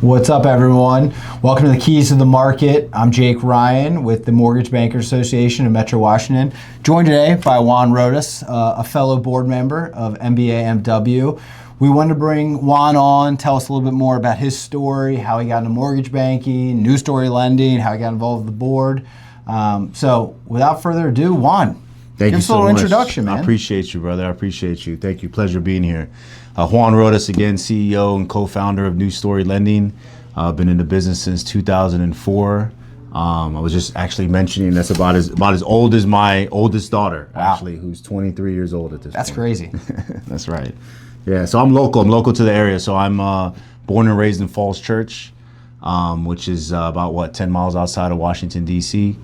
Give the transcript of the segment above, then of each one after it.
What's up, everyone? Welcome to the Keys to the Market. I'm Jake Ryan with the Mortgage Bankers Association of Metro Washington, joined today by Juan Rodas, a fellow board member of MBA-MW. We wanted to bring Juan on, tell us a little bit more about his story, how he got into mortgage banking, new story lending, how he got involved with the board. So without further ado, Juan, Thank you give us a little introduction, man. I appreciate you, brother. I appreciate you. Thank you. Pleasure being here. Juan Rodas, again, CEO and co-founder of New Story Lending. I've been in the business since 2004. I was just actually mentioning that's about as old as my oldest daughter, actually, who's 23 years old at this point. That's crazy. That's right. Yeah, so I'm local. I'm local to the area. So I'm born and raised in Falls Church, which is about, 10 miles outside of Washington, D.C.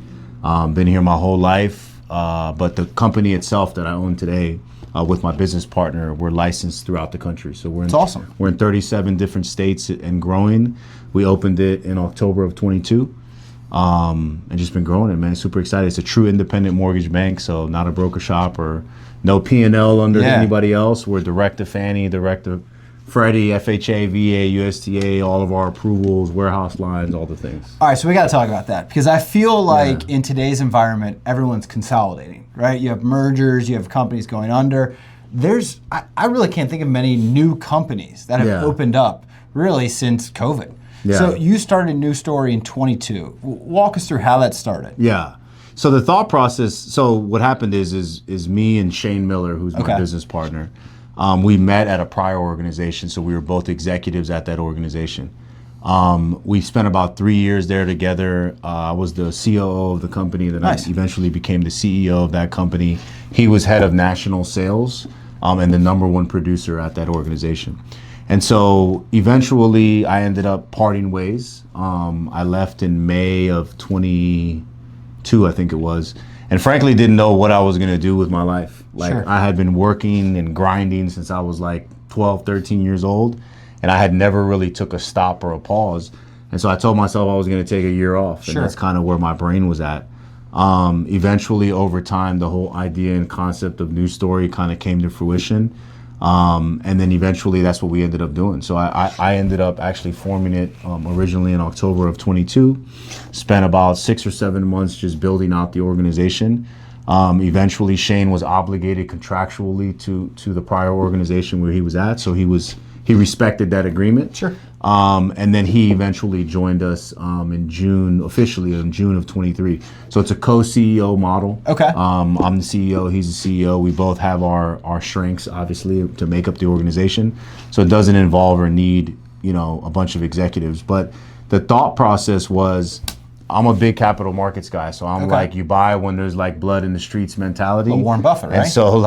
Been here my whole life. But the company itself that I own today, with my business partner, we're licensed throughout the country. So That's awesome. We're in 37 different states and growing. We opened it in October of 22, and just been growing it, man. Super excited. It's a true independent mortgage bank, so not a broker shop or no P&L under anybody else. We're direct to Fannie, direct to Freddie, FHA, VA, USDA, all of our approvals, warehouse lines, all the things. All right, so we got to talk about that because I feel like in today's environment, everyone's consolidating, right? You have mergers, you have companies going under. I really can't think of many new companies that have opened up really since COVID. Yeah. So you started New Story in 22. Walk us through how that started. Yeah. So the thought process, so what happened is me and Shane Miller, who's my business partner, we met at a prior organization, so we were both executives at that organization. We spent about 3 years there together. I was the COO of the company, then I eventually became the CEO of that company. He was head of national sales and the #1 producer at that organization. And so eventually I ended up parting ways. I left in May of 22, I think it was. And frankly, didn't know what I was going to do with my life. I had been working and grinding since I was like 12, 13 years old. And I had never really took a stop or a pause. And so I told myself I was going to take a year off. And that's kind of where my brain was at. Eventually, over time, the whole idea and concept of New Story kind of came to fruition. And then eventually that's what we ended up doing. So I ended up actually forming it originally in October of 22. Spent about 6 or 7 months just building out the organization. Eventually Shane was obligated contractually to the prior organization where he was at. So he respected that agreement. Sure. And then he eventually joined us officially in June of 23. So it's a co-CEO model. Okay. I'm the CEO, he's the CEO. We both have our strengths, obviously, to make up the organization. So it doesn't involve or need, a bunch of executives. But the thought process was, I'm a big capital markets guy. So I'm like, you buy when there's like blood in the streets mentality. A Warren Buffett, right? And so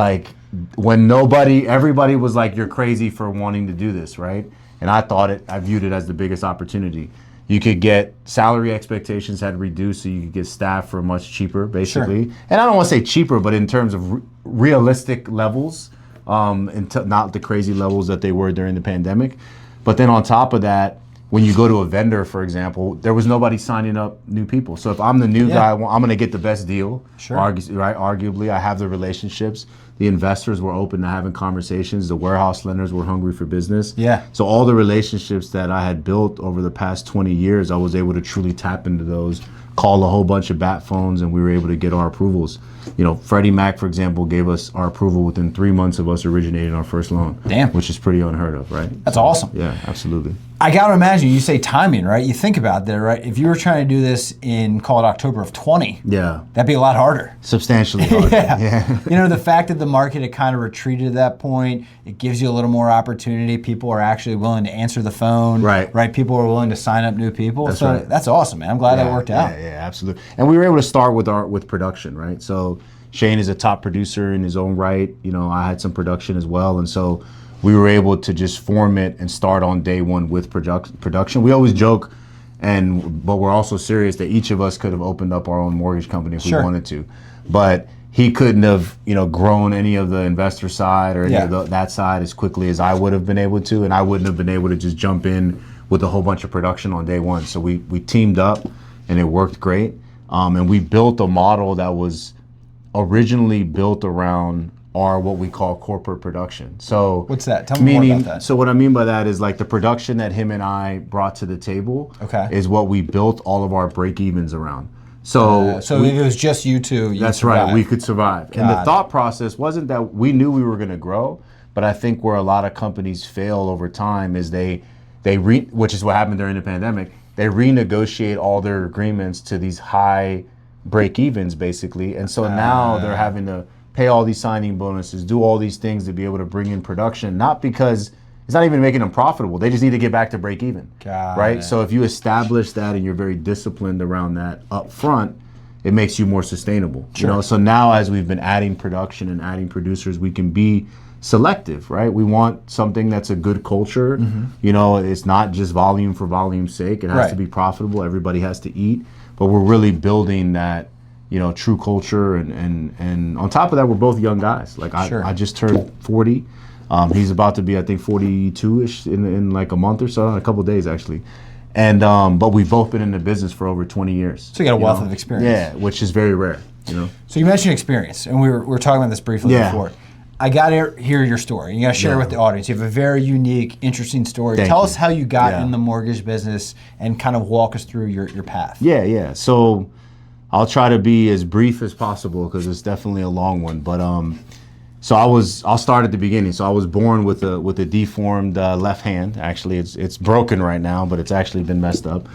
when everybody was like, you're crazy for wanting to do this, right? And I viewed it as the biggest opportunity. You could get salary expectations had reduced, so you could get staff for much cheaper, basically. Sure. And I don't want to say cheaper, but in terms of realistic levels, not the crazy levels that they were during the pandemic. But then on top of that, when you go to a vendor, for example, there was nobody signing up new people. So if I'm the new guy, I'm going to get the best deal. Sure. Arguably, I have the relationships. The investors were open to having conversations. The warehouse lenders were hungry for business. Yeah. So all the relationships that I had built over the past 20 years, I was able to truly tap into those, call a whole bunch of bat phones, and we were able to get our approvals. Freddie Mac, for example, gave us our approval within 3 months of us originating our first loan. Damn. Which is pretty unheard of, right? That's awesome. Yeah, absolutely. I got to imagine, you say timing, right? You think about that, right? If you were trying to do this in, call it October of 20, that'd be a lot harder. Substantially harder. Yeah. The fact that the market had kind of retreated at that point, it gives you a little more opportunity. People are actually willing to answer the phone. Right. People are willing to sign up new people. That's awesome, man. I'm glad that worked out. Yeah, absolutely. And we were able to start with production, right? So Shane is a top producer in his own right. I had some production as well. And so we were able to just form it and start on day one with production. We always joke, but we're also serious that each of us could have opened up our own mortgage company if we wanted to. But he couldn't have, grown any of the investor side or any of that side as quickly as I would have been able to, and I wouldn't have been able to just jump in with a whole bunch of production on day one. So we teamed up, and it worked great. And we built a model that was originally built around are what we call corporate production. So what's that? Tell me more about that. So what I mean by that is like the production that him and I brought to the table is what we built all of our break evens around. So if it was just you two, that's right, we could survive. And the thought process wasn't that we knew we were going to grow, but I think where a lot of companies fail over time is which is what happened during the pandemic, they renegotiate all their agreements to these high break evens basically. And so now they're having to pay all these signing bonuses, do all these things to be able to bring in production, not because it's not even making them profitable. They just need to get back to break even, right? So if you establish that and you're very disciplined around that up front, it makes you more sustainable. You know, so now as we've been adding production and adding producers, we can be selective, right? We want something that's a good culture. You know, it's not just volume for volume's sake. It has to be profitable. Everybody has to eat, but we're really building that, you know, true culture. And on top of that, we're both young guys. Like I just turned 40. He's about to be, I think, 42-ish in like a month or so, in a couple of days actually. And but we've both been in the business for over 20 years. So you got a wealth of experience. Yeah, which is very rare, you know. So you mentioned experience, and we were talking about this briefly before. I got to hear your story. You got to share it with the audience. You have a very unique, interesting story. Tell us how you got in the mortgage business and kind of walk us through your path. Yeah. So I'll try to be as brief as possible because it's definitely a long one. But so I'll start at the beginning. So I was born with a deformed left hand. Actually, it's broken right now, but it's actually been messed up.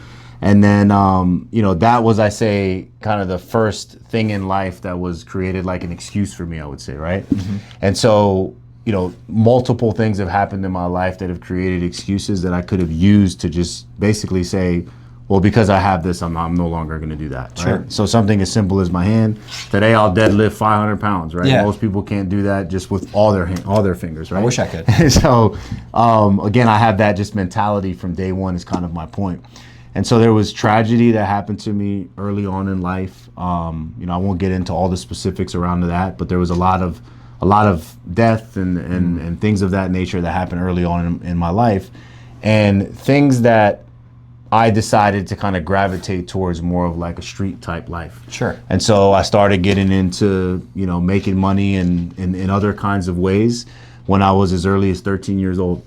And then, you know, that was, I say, kind of the first thing in life that was created like an excuse for me, I would say, right? And so, you know, multiple things have happened in my life that have created excuses that I could have used to just basically say, well, because I have this, I'm no longer going to do that, right? So something as simple as my hand. Today, I'll deadlift 500 pounds, right? Most people can't do that just with all their fingers, right? I wish I could. So, again, I have that just mentality from day one is kind of my point. And so there was tragedy that happened to me early on in life. You know, I won't get into all the specifics around that, but there was a lot of death and things of that nature that happened early on in my life, and things that I decided to kind of gravitate towards more of like a street type life. And so I started getting into, you know, making money in other kinds of ways when I was as early as 13 years old.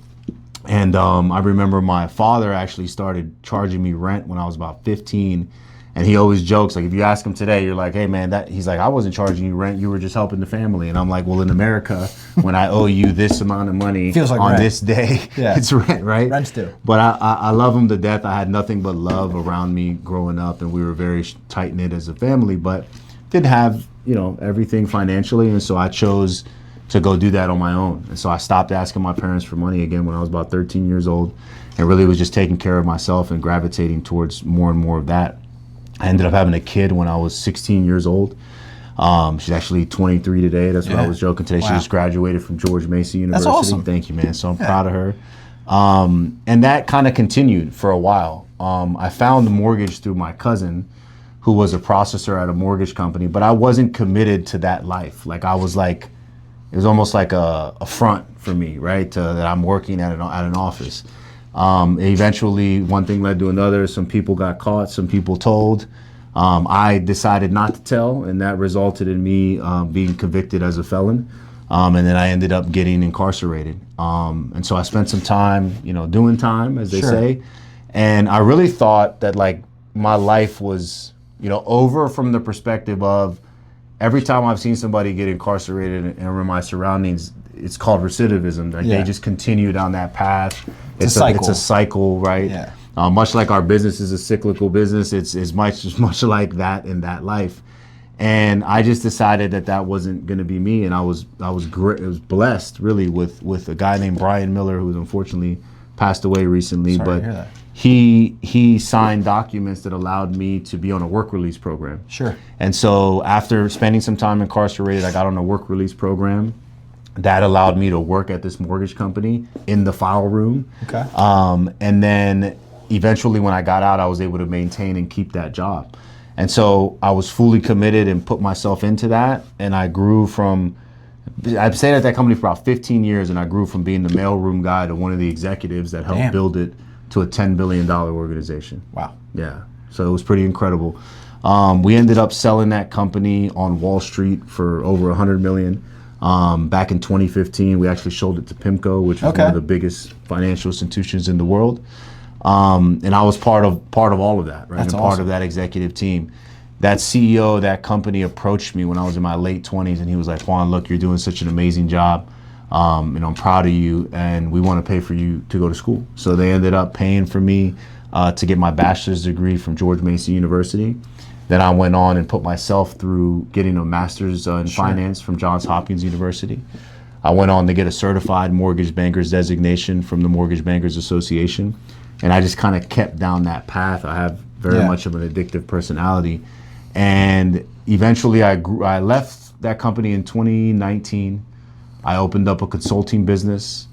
And I remember my father actually started charging me rent when I was about 15. And he always jokes, like, if you ask him today, you're like, hey, man, he's like, I wasn't charging you rent. You were just helping the family. And I'm like, well, in America, when I owe you this amount of money feels like on rent. This day, it's rent, right? Rent's due. But I love him to death. I had nothing but love around me growing up. And we were very tight-knit as a family, but didn't have, you know, everything financially. And so I chose to go do that on my own. And so I stopped asking my parents for money again when I was about 13 years old, and really was just taking care of myself and gravitating towards more and more of that. I ended up having a kid when I was 16 years old. She's actually 23 today. That's what I was joking today. She just graduated from George Mason University. That's awesome. Thank you, man. So I'm proud of her. And that kind of continued for a while. I found the mortgage through my cousin, who was a processor at a mortgage company, but I wasn't committed to that life. Like I was like, it was almost like a front for me, right? That I'm working at an office. Eventually, one thing led to another. Some people got caught, some people told. I decided not to tell, and that resulted in me being convicted as a felon. And then I ended up getting incarcerated. And so I spent some time, you know, doing time, as they say. And I really thought that like my life was, you know, over from the perspective of every time I've seen somebody get incarcerated and in my surroundings, it's called recidivism. Like they just continue down that path. It's a cycle, right? Much like our business is a cyclical business, it's much like that in that life. And I just decided that wasn't going to be me. And I was blessed really with a guy named Brian Miller, who's unfortunately passed away recently. Sorry to hear that. He signed documents that allowed me to be on a work release program. And so after spending some time incarcerated, I got on a work release program that allowed me to work at this mortgage company in the file room. And then eventually when I got out, I was able to maintain and keep that job. And so I was fully committed and put myself into that. And I grew from, I've stayed at that company for about 15 years, and I grew from being the mailroom guy to one of the executives that helped build it to a $10 billion organization. Wow. Yeah. So it was pretty incredible. We ended up selling that company on Wall Street for over $100 million. Back in 2015, we actually sold it to PIMCO, which is one of the biggest financial institutions in the world. And I was part of all of that, right? That's and awesome. part of that executive team. That CEO of that company approached me when I was in my late 20s, and he was like, Juan, look, you're doing such an amazing job. And I'm proud of you, and we want to pay for you to go to school. So they ended up paying for me to get my bachelor's degree from George Mason University. Then I went on and put myself through getting a master's in finance from Johns Hopkins University. I went on to get a certified mortgage banker's designation from the Mortgage Bankers Association. And I just kind of kept down that path. I have very much of an addictive personality. And eventually I left that company in 2019. I opened up a consulting business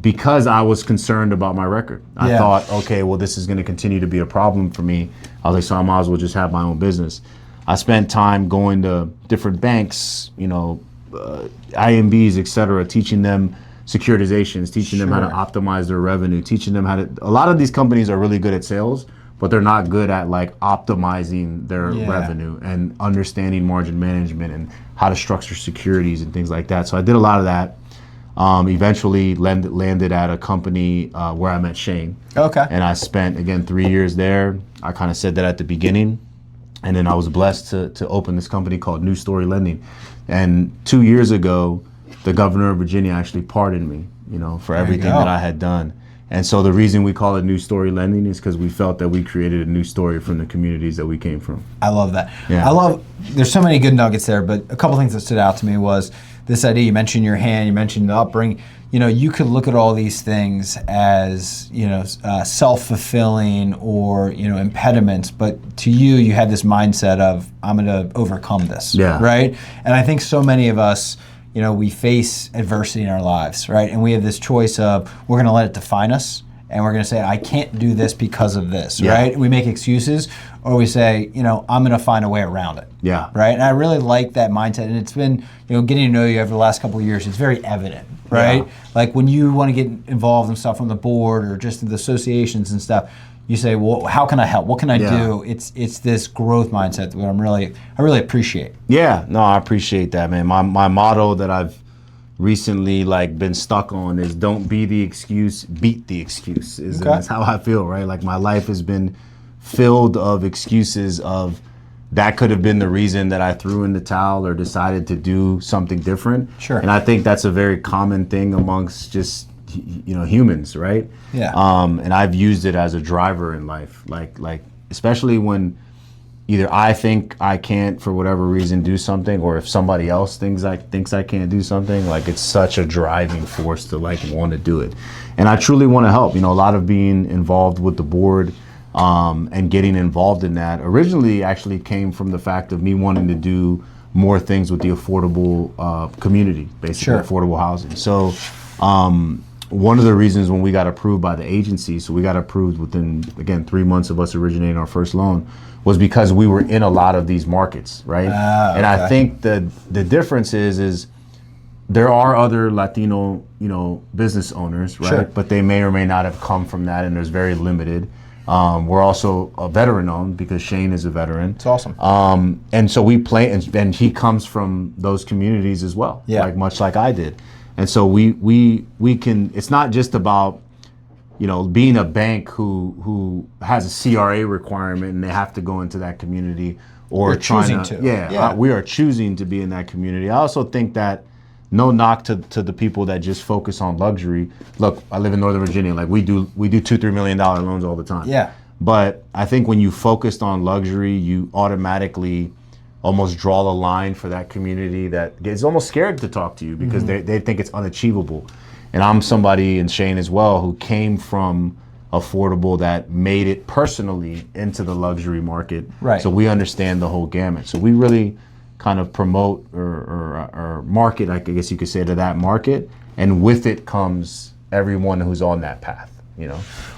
because I was concerned about my record. I thought, okay, well, this is going to continue to be a problem for me. I was like, so I might as well just have my own business. I spent time going to different banks, IMBs, et cetera, teaching them securitizations, teaching them how to optimize their revenue, teaching them how to, a lot of these companies are really good at sales, but they're not good at like optimizing their revenue and understanding margin management and how to structure securities and things like that. So I did a lot of that. Eventually landed at a company where I met Shane. Okay. And I spent, again, 3 years there. I kind of said that at the beginning. And then I was blessed to open this company called New Story Lending. And 2 years ago, the governor of Virginia actually pardoned me, for everything that I had done. And so the reason we call it New Story Lending is because we felt that we created a new story from the communities that we came from. I love that. Yeah. There's so many good nuggets there, but a couple things that stood out to me was this idea. You mentioned your hand, you mentioned the upbringing. You could look at all these things as, self-fulfilling or, impediments, but to you had this mindset of, I'm going to overcome this, right? And I think so many of us, we face adversity in our lives, right? And we have this choice of, we're going to let it define us, and we're going to say, I can't do this because of this, right? We make excuses, or we say, I'm going to find a way around it. Yeah. Right? And I really like that mindset. And it's been, getting to know you over the last couple of years, it's very evident, right? Yeah. Like when you want to get involved in stuff on the board or just in the associations and stuff, you say, well, how can I help? What can I do? It's this growth mindset that I really appreciate. Yeah, no, I appreciate that, man. My motto that I've recently been stuck on is don't be the excuse, beat the excuse. Is how I feel, right? Like my life has been filled of excuses of that could have been the reason that I threw in the towel or decided to do something different. Sure. And I think that's a very common thing amongst just humans, right? Yeah. And I've used it as a driver in life, like especially when either I think I can't for whatever reason do something, or if somebody else thinks I can't do something, it's such a driving force to want to do it. And I truly want to help. A lot of being involved with the board and getting involved in that originally actually came from the fact of me wanting to do more things with the affordable community, basically affordable housing. So one of the reasons when we got approved by the agency, so we got approved within, again, 3 months of us originating our first loan, was because we were in a lot of these markets, right? And I think the difference is there are other Latino, business owners, right? Sure. But they may or may not have come from that, and there's very limited. We're also a veteran owned because Shane is a veteran. It's awesome. And so we play, and he comes from those communities as well, much like I did. And so we can, it's not just about, being a bank who has a CRA requirement and they have to go into that community or choosing to. We are choosing to be in that community. I also think that no knock to the people that just focus on luxury. Look, I live in Northern Virginia. We do $2-3 million loans all the time. Yeah. But I think when you focused on luxury, you automatically almost draw the line for that community that gets almost scared to talk to you because they think it's unachievable. And I'm somebody, and Shane as well, who came from affordable that made it personally into the luxury market. Right. So we understand the whole gamut. So we really kind of promote or market, I guess you could say, to that market. And with it comes everyone who's on that path.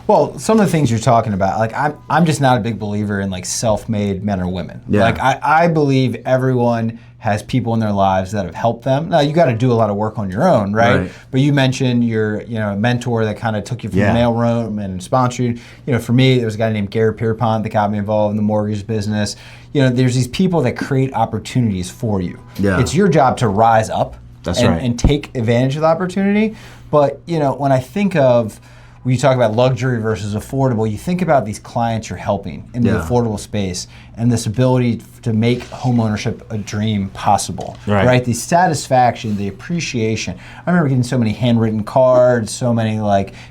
Well, some of the things you're talking about, I'm just not a big believer in self-made men or women. Yeah. I believe everyone has people in their lives that have helped them. Now you got to do a lot of work on your own, right? But you mentioned your mentor that kind of took you from the mailroom and sponsored you. For me, there was a guy named Gary Pierpont that got me involved in the mortgage business. There's these people that create opportunities for you. Yeah. It's your job to rise up That's and, right. and take advantage of the opportunity. But when I think of when you talk about luxury versus affordable, you think about these clients you're helping in the affordable space and this ability to make homeownership a dream possible, right? The satisfaction, the appreciation. I remember getting so many handwritten cards, so many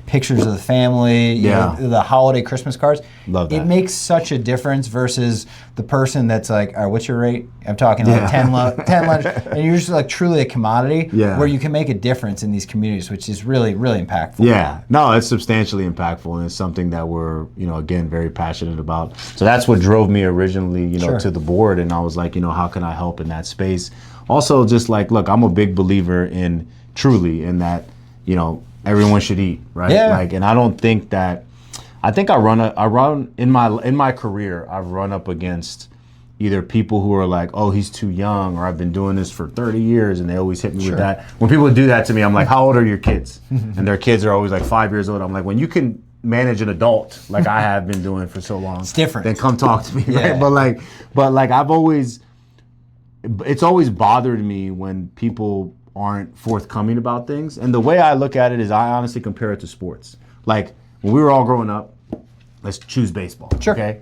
pictures of the family, you know, the holiday Christmas cards. Love that. It makes such a difference versus the person that's like, all right, what's your rate? I'm talking like 10 lunch, and you're just truly a commodity where you can make a difference in these communities, which is really, really impactful. Yeah, no, it's substantially impactful, and it's something that we're, again, very passionate about. So that's what drove me originally, to the board, and I was like, how can I help in that space? Also, just look, I'm a big believer in that, everyone should eat, right? Yeah. And I don't think that, I think I run in my career, I've run up against either people who are like, oh, he's too young, or I've been doing this for 30 years, and they always hit me with that. When people do that to me, I'm like, how old are your kids? And their kids are always 5 years old. I'm like, when you can manage an adult like I have been doing for so long, it's different. Then come talk to me, right? But I've always, it's always bothered me when people aren't forthcoming about things. And the way I look at it is I honestly compare it to sports. When we were all growing up, let's choose baseball. Sure. Okay.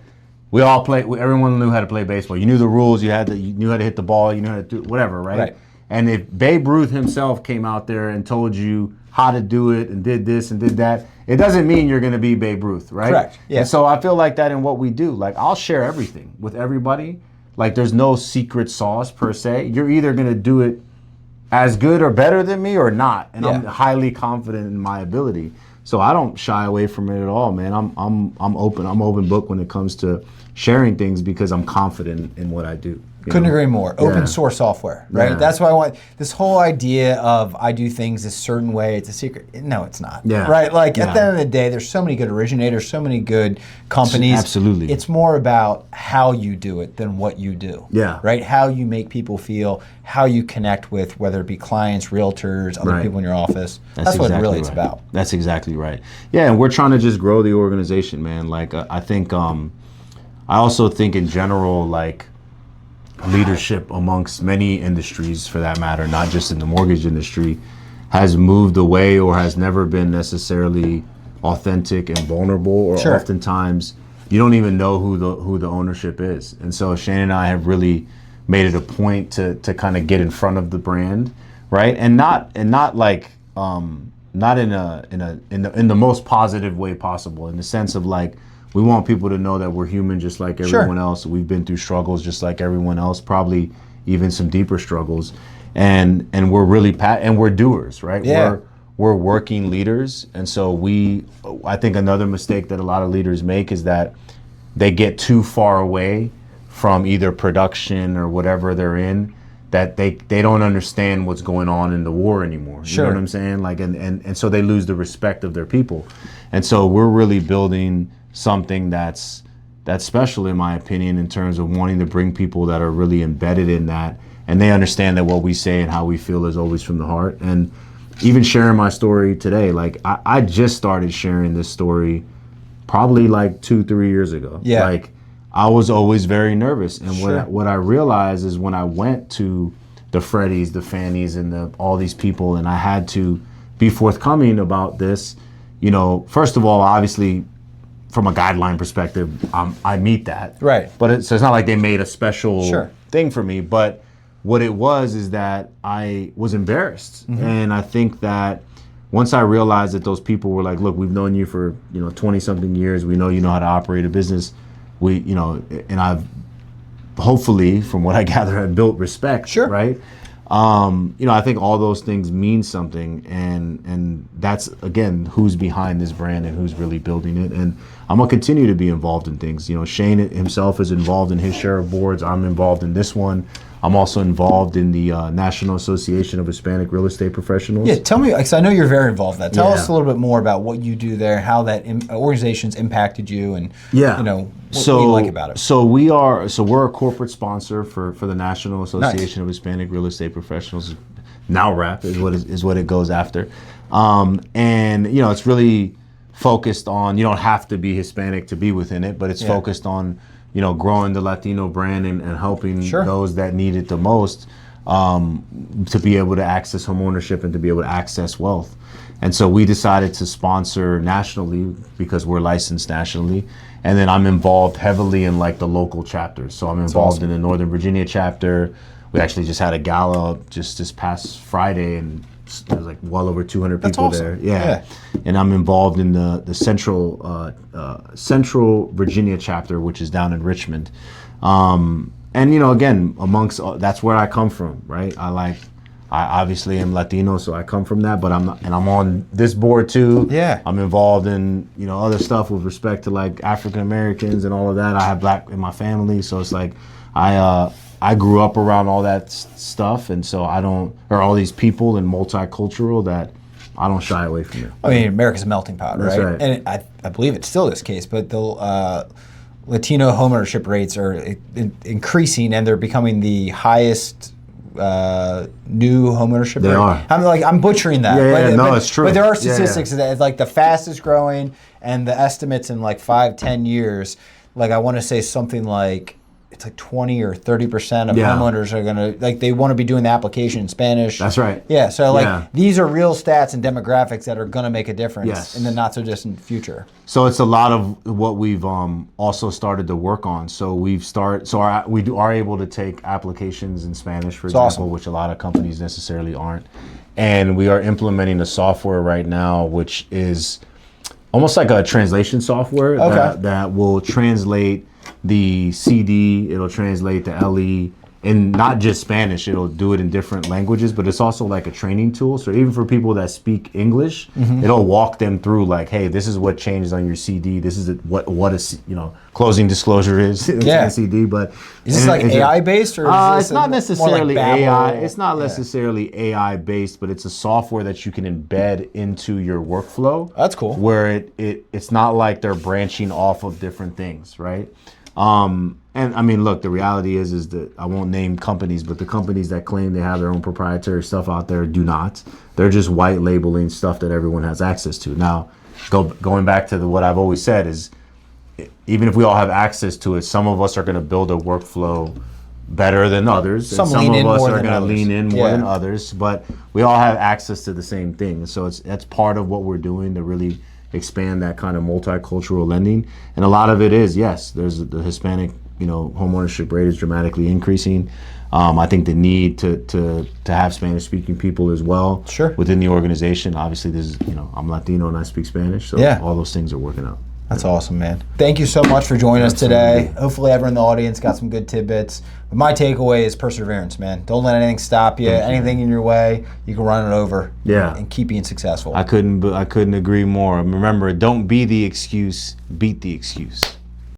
We all play. Everyone knew how to play baseball. You knew the rules. You knew how to hit the ball. You knew how to do whatever, right? And if Babe Ruth himself came out there and told you how to do it and did this and did that, it doesn't mean you're going to be Babe Ruth, right? Correct. Yeah. And so I feel like that in what we do. I'll share everything with everybody. There's no secret sauce per se. You're either going to do it as good or better than me or not, and I'm highly confident in my ability. So I don't shy away from it at all, man. I'm open. I'm open book when it comes to sharing things because I'm confident in what I do. Couldn't agree more. Open source software, right? Yeah. That's why I want this whole idea of I do things a certain way. It's a secret. No, it's not. Yeah. Right? At the end of the day, there's so many good originators, so many good companies. Absolutely. It's more about how you do it than what you do. Yeah. Right? How you make people feel, how you connect with, whether it be clients, realtors, other people in your office. That's what exactly really it's about. That's exactly right. Yeah, and we're trying to just grow the organization, man. I think, I also think in general, leadership amongst many industries, for that matter, not just in the mortgage industry, has moved away or has never been necessarily authentic and vulnerable, or oftentimes you don't even know who the ownership is. And so Shane and I have really made it a point to kind of get in front of the brand, right? And not in the most positive way possible, in the sense of we want people to know that we're human just like everyone else. We've been through struggles just like everyone else, probably even some deeper struggles. And we're really and we're doers, right? Yeah. We're working leaders. And so I think another mistake that a lot of leaders make is that they get too far away from either production or whatever they're in, that they don't understand what's going on in the war anymore. You know what I'm saying? And so they lose the respect of their people. And so we're really building something that's special, in my opinion, in terms of wanting to bring people that are really embedded in that, and they understand that what we say and how we feel is always from the heart. And even sharing my story today, I just started sharing this story probably 2-3 years ago. Yeah. I was always very nervous, and what I realized is when I went to the Freddies, the Fannies, and all these people, and I had to be forthcoming about this. First of all, obviously, from a guideline perspective, I meet that. Right. But so it's not like they made a special thing for me. But what it was is that I was embarrassed. And I think that once I realized that those people were like, look, we've known you for 20-something years. We know you know how to operate a business. And I've hopefully, from what I gather, have built respect. Right. I think all those things mean something, and that's, again, who's behind this brand and who's really building it. And I'm gonna continue to be involved in things. Shane himself is involved in his share of boards. I'm involved in this one. I'm also involved in the National Association of Hispanic Real Estate Professionals. Yeah, tell me, because I know you're very involved in that. Tell us a little bit more about what you do there, how that organization's impacted you, and what you like about it. So we're a corporate sponsor for the National Association of Hispanic Real Estate Professionals. Now RAP is what it goes after, and it's really focused on, you don't have to be Hispanic to be within it, but it's focused on growing the Latino brand and helping those that need it the most. to be able to access home ownership and to be able to access wealth. And so we decided to sponsor nationally because we're licensed nationally. And then I'm involved heavily in like the local chapters. So I'm involved in the Northern Virginia chapter. We actually just had a gala just this past Friday, and there was like well over 200 people there. Yeah. And I'm involved in the Central Virginia chapter, which is down in Richmond. And again, that's where I come from, right? I obviously am Latino, so I come from that, but I'm on this board too. Yeah. I'm involved in, other stuff with respect to like African Americans and all of that. I have Black in my family, so it's like I grew up around all that stuff, and so all these people and multicultural that I don't shy away from it. I mean, America's a melting pot, That's right? And I believe it's still this case, but the Latino homeownership rates are increasing, and they're becoming the highest new homeownership rate. Are. I'm butchering that. No, it's true. But there are statistics that it's like the fastest growing, and the estimates in like 5-10 years, like I want to say something like it's like 20 or 30% of homeowners are gonna they want to be doing the application in Spanish. That's right. Yeah. So these are real stats and demographics that are gonna make a difference in the not so distant future. So it's a lot of what we've also started to work on. So we are able to take applications in Spanish, for example, which a lot of companies necessarily aren't. And we are implementing a software right now, which is almost like a translation software that will translate the CD, it'll translate the LE, and not just Spanish, it'll do it in different languages, but it's also like a training tool. So even for people that speak English, it'll walk them through like, hey, this is what changes on your CD. This is what a closing disclosure is in a CD. But is this like AI based, or is this it's not necessarily more like AI. It's not necessarily AI based, but it's a software that you can embed into your workflow. That's cool. Where it's not like they're branching off of different things, right? And I mean, look, the reality is that I won't name companies, but the companies that claim they have their own proprietary stuff out there do not. They're just white labeling stuff that everyone has access to. Now, going back to what I've always said is, even if we all have access to it, some of us are going to build a workflow better than others. Some of us are going to lean in more than others, but we all have access to the same thing. So that's part of what we're doing to really expand that kind of multicultural lending. And a lot of it is, there's the Hispanic, homeownership rate is dramatically increasing. I think the need to have Spanish speaking people as well within the organization. Obviously I'm Latino and I speak Spanish, so all those things are working out. That's awesome, man. Thank you so much for joining us today. Hopefully everyone in the audience got some good tidbits. But my takeaway is perseverance, man. Don't let anything stop you. Anything in your way, you can run it over and keep being successful. I couldn't agree more. Remember, don't be the excuse, beat the excuse.